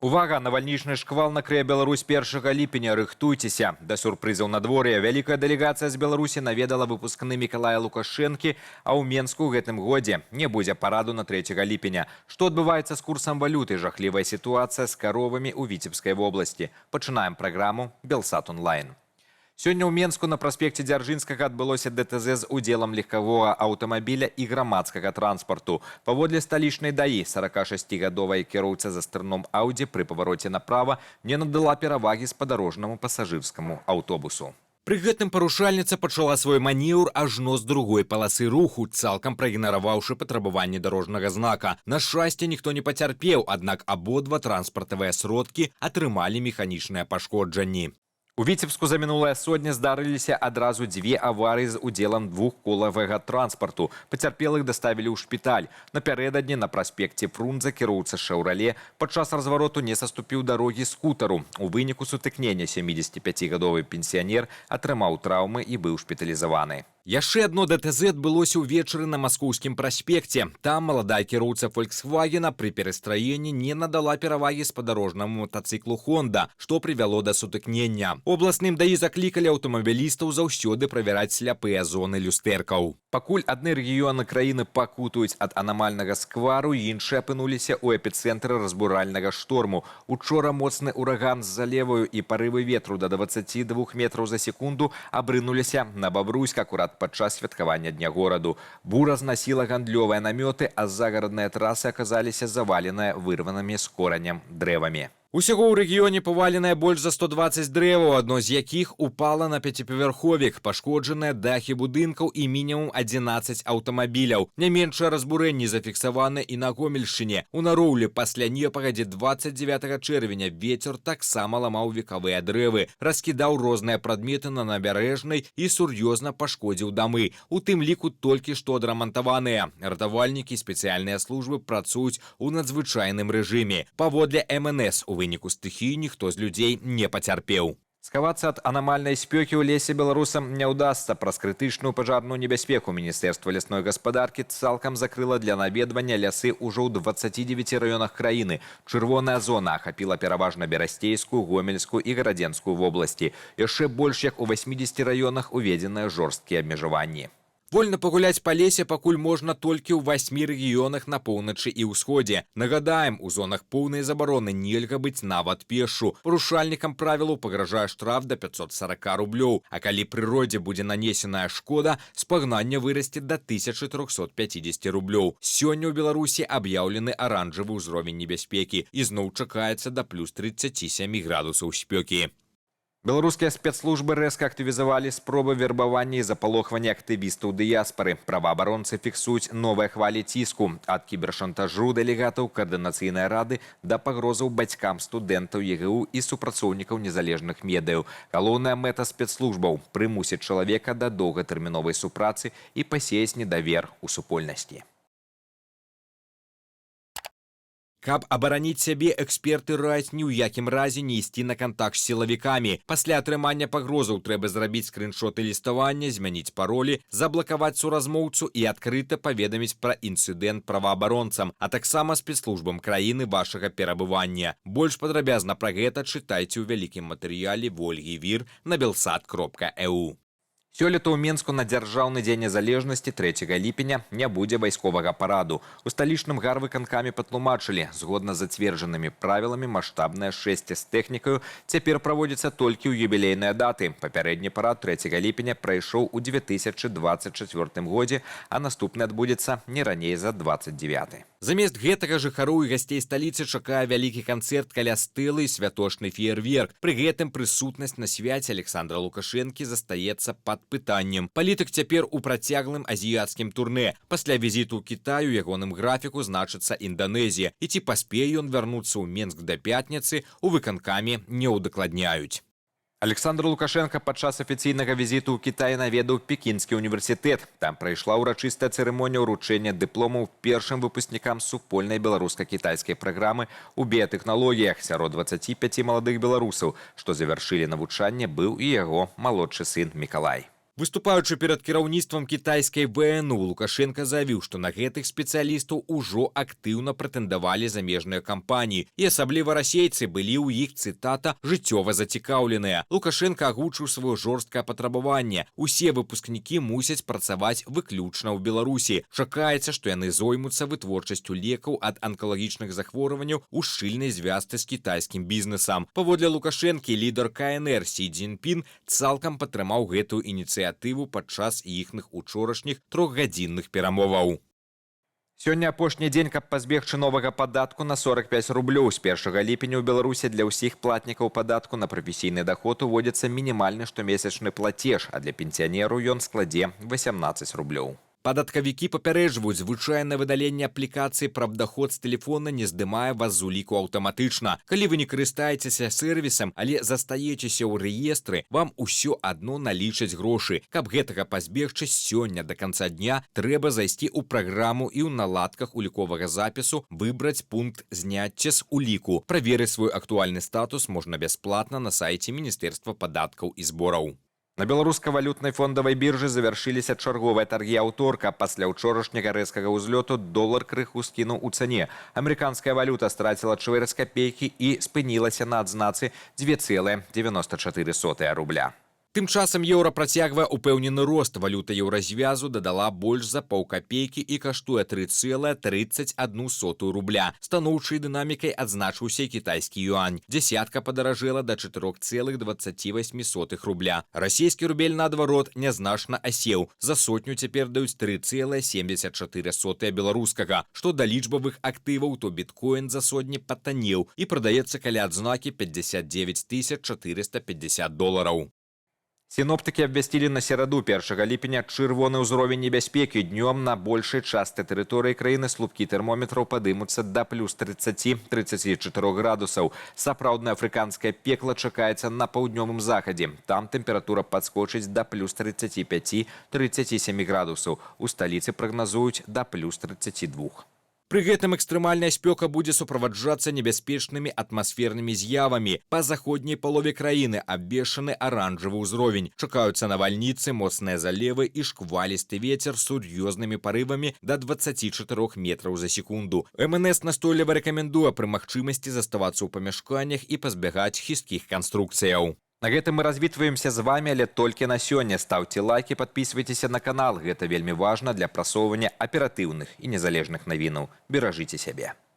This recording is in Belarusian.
Увага, навальнічны шквал накрые Беларусь 1 ліпеня. Рыхтуйцеся. Да сюрпрызаў надвор'я. Вялікая дэлегацыя з Беларусі наведала выпускны Мікалая Лукашэнкі, а ў Менску ў гэтым годзе не будзе параду на 3 ліпеня. Што адбываецца з курсам валюты? Жахлівая сітуацыя з каровамі ў Віцебскай вобласці. Пачынаем праграму Белсат онлайн. Сёння ў Менску на праспекце Дзяржынскага адбылося ДТЗ з удзелам легкавога аўтамабіля і грамадскага транспарту. Паводле сталічнай ДАІ 46-гадовая кіроўца за стырном Ауді пры павароце направа не надала перавагі спадарожнаму пасажырскаму аўтобусу. Пры гэтым парушальніца пачала свой манеўр ажно з другой паласы руху, цалкам праігнараваўшы патрабаванні дарожнага знака. На шчасце, ніхто не пацярпеў, аднак абодва транспартавыя сродкі атрымалі механічныя пашкоджанні. У Віцебску за мінулыя сотні здарыліся адразу дзве аварыі з удзелам двухколавага транспарту. Пацярпелых даставілі ў шпіталь. Напярэдадні на праспекце Фрунзе кіроўца «Шаўрале» падчас развароту не саступіў дарогі скутару. У выніку сутыкнення 75-гадовы пенсіянер атрымаў траўмы і быў шпіталізаваны. Яшчэ адно ДТЗ адбылося ўвечары на Маскоўскім праспекце. Там маладая кіроўца «Фольксвагена» пры перастраенні не надала перавагі спадарожнаму матацыклу «Хонда», што прывяло да сутыкнення. Обласным ДАІ заклікалі аўтамабілістаў заўсёды правяраць сляпыя зоны люстэркаў. Пакуль адны рэгіёны краіны пакутуюць ад анамальнага сквару, іншыя апынуліся ў эпіцэнтры разбуральнага шторму. Учора моцны ураган з залеваю і парывы ветру да 22 метраў за секунду абрынуліся на Бабруйск акурат падчас святкавання Дня гораду. Бура знасіла гандлёвыя намёты, а загарадныя трасы аказаліся заваленыя вырванымі з коранем дрэвамі. Усяго ў рэгіёне паваленыя больш за 120 дрэваў, адно з якіх упала на 5павярховік, пашкоджаныя дахі будынкаў і мінімум 11 аўтамабіляў. Не меншыя разбурэнні зафіксаваны і на Гомельшчыне. У Нароўлі пасля непагадзі 29 чэрвеня вецер таксама ламаў векавыя дрэвы, раскідаў розныя прадметы на набярэжнай і сур'ёзна пашкодзіў дамы. У тым ліку толькі што адрамантаваныя. Ратавальнікі і спецыяльныя службы працуюць у надзвычайным рэжыме. Паводле МНС у выніку стыхіі ніхто з людзей не пацярпеў. Схавацца ад анамальнай спёкі ў лесе беларусам не ўдасца. Праз крытычную пажарную небяспеку Міністэрства лясной гаспадаркі цалкам закрыла для наведвання лясы ўжо ў 29 раёнах краіны. Чырвоная зона ахапіла пераважна Берасцейскую, Гомельскую і Гарадзенскую вобласці. Яшчэ больш як у 80 раёнах уведзеныя жорсткія абмежаванні. Вольна пагуляць па лесе пакуль можна толькі ў 8 рэгіёнах на поўначы і ўсходзе. Нагадаем, у зонах поўнай забароны нельга быць нават пешшу. Парушальнікам правілаў пагражае штраф да 540 рублёў. А калі прыродзе будзе нанесеная шкода, спагнання вырасце да 1350 рублёў. Сёння ў Беларусі аб'яўлены аранжавы ўзровень небяспекі і зноў чакаецца да плюс 37 градусаў спёкі. Беларускія спецслужбы рэзка актывізавалі спробы вербавання і запалохвання актывістаў дыяспары. Праваабаронцы фіксуюць новыя хвалі ціску. Ад кібершантажу дэлегатаў каардынацыйнай рады да пагрозаў бацькам студэнтаў ЕГУ і супрацоўнікаў незалежных медыяў. Галоўная мэта спецслужбаў – прымусіць чалавека да доўгатэрміновай супрацы і пасеяць недавер у супольнасці. Каб абараніць сябе, эксперты раяць ні ў якім разе не ісці на кантакт з сілавікамі. Пасля атрымання пагрозаў трэба зрабіць скрыншоты ліставання, змяніць паролі, заблакаваць суразмоўцу і адкрыта паведаміць пра інцыдэнт праваабаронцам, а таксама спецслужбам краіны вашага перабывання. Больш падрабязна пра гэта чытайце ў вялікім матэрыяле Вольгі Вір на belsat.eu. Сёлета ў Менску на дзяржаўны дзень незалежнасці 3 ліпеня не будзе вайсковага параду. У сталічным гарвыканкаме патлумачылі, згодна з зацверджанымі правіламі маштабнае шэсце з тэхнікаю цяпер праводзіцца толькі ў юбілейныя даты. Папярэдні парад 3 ліпеня прайшоў у 2024 годзе, а наступны адбудзецца не раней за 29. Замест гэтага жыхароў і гасцей сталіцы чакае вялікі канцэрт каля стэлы і святочны феерверк. Пры гэтым прысутнасць на свяце Александра Лукашэнкі застаецца пад пытаннем. Палітык цяпер у працяглым азіяцкім турнэ. Пасля візіту ў Кітаю ягоным графіку значыцца Інданезія. І ці паспее ён вярнуцца ў Менск да пятніцы, у выканкаме не ўдакладняюць. Александр Лукашенко падчас афіцыйнага візіту ў Кітай наведаў Пекінскі універсітэт. Там прайшла ўрачыстая цырымонія ўручэння дыпломаў першым выпускнікам супольнай беларуска-кітайскай праграмы ў біятэхналогіях. Сярод 25 маладых беларусаў, што завяршылі навучанне, быў і яго малодшы сын Мікалай. Выступаючы перад кіраўніцтвам кітайскай ВНУ, Лукашенко заявіў, што на гэтых спецыялістаў ужо актыўна прэтэндавалі замежныя кампаніі. І асабліва расейцы былі ў іх, цытата, «жыццёва зацікаўленыя». Лукашенко агучыў сваё жорсткае патрабаванне. Усе выпускнікі мусяць працаваць выключна ў Беларусі. Чакаецца, што яны зоймуцца вытворчасцю лекаў ад анкалагічных захворванняў у шчыльнай звязцы з кітайскім бізнесам. Паводле Лукашэнкі, лідар КНР Сі Цзіньпін цалкам падтрымаў гэтую ініцыятыву падчас іхных учорашніх трохгадзінных перамоваў. Сёння апошні дзень, каб пазбегчы новага падатку на 45 рублёў. З 1 ліпеня ў Беларусі для ўсіх платнікаў падатку на прафесійны даход уводзіцца мінімальны штомесячны плацеж, а для пенсіянеру ён складзе 18 рублёў. Падаткавікі папярэджваюць, звычайнае выдаленне аплікацыі «Правдаход» з тэлефона не здымае вас з уліку аўтаматычна. Калі вы не карыстаецеся сервісам, але застаецеся ў рэестры, вам усё адно налічаць грошы. Каб гэтага пазбегчы, сёння да канца дня трэба зайсці ў праграму і ў наладках уліковага запісу выбраць пункт зняцця з уліку. Праверыць свой актуальны статус можна бясплатна на сайце Міністэрства падаткаў і збораў. На беларуска-валютнай фондавай біржы завяршыліся чарговыя таргі аўторка. Пасля ўчорашняга рэзкага ўзлёту долар крыху скінуў у цане. Амерыканская валюта страціла чвэрць капейкі і спынілася на адзнацы 2,94 рубля. Тым часам еўра працягвае упэўнены рост. Валюта еўразвязу дадала больш за паўкапейкі і каштуе 3,31 рубля. Станоўчай дынамікай адзначыўся і кітайскі юань. Дзясятка падаражэла да 4,28 рубля. Расійскі рубель, наадварот, нязначна асеў. За сотню цяпер даюць 3,74 беларускага. Што да лічбавых актываў, то біткоін за сотні патанеў і прадаецца каля адзнакі 59 450 долараў. Сіноптыкі абвясцілі на сераду 1 ліпеня чырвоны ўзровень небяспекі. Днём на большай частцы тэрыторыі краіны слупкі тэрмометраў падымуцца да плюс 30-34 градусаў. Сапраўднае афрыканскае пекла чакаецца на паўднёвым захадзе. Там тэмпература падскочыць да плюс 35-37 градусаў. У сталіцы прагназуюць да плюс 32. Пры гэтым экстрэмальная спёка будзе суправаджацца небяспечнымі атмасфернымі з'явамі. Па заходняй палове краіны абвешчаны аранжавы ўзровень. Чакаюцца навальніцы, моцныя залевы і шквалісты вецер з сур'ёзнымі парывамі да 24 метраў за секунду. МНС настойліва рэкамендуе пры магчымасці заставацца ў памяшканнях і пазбягаць хісткіх канструкцыяў. На гэтым мы развітваемся з вами, але толькі на сёння. Ставьте лайки, подписывайтеся на канал. Гэта вельмі важна для прасоўвання аператыўных і незалежных навінаў. Беражыце сябе.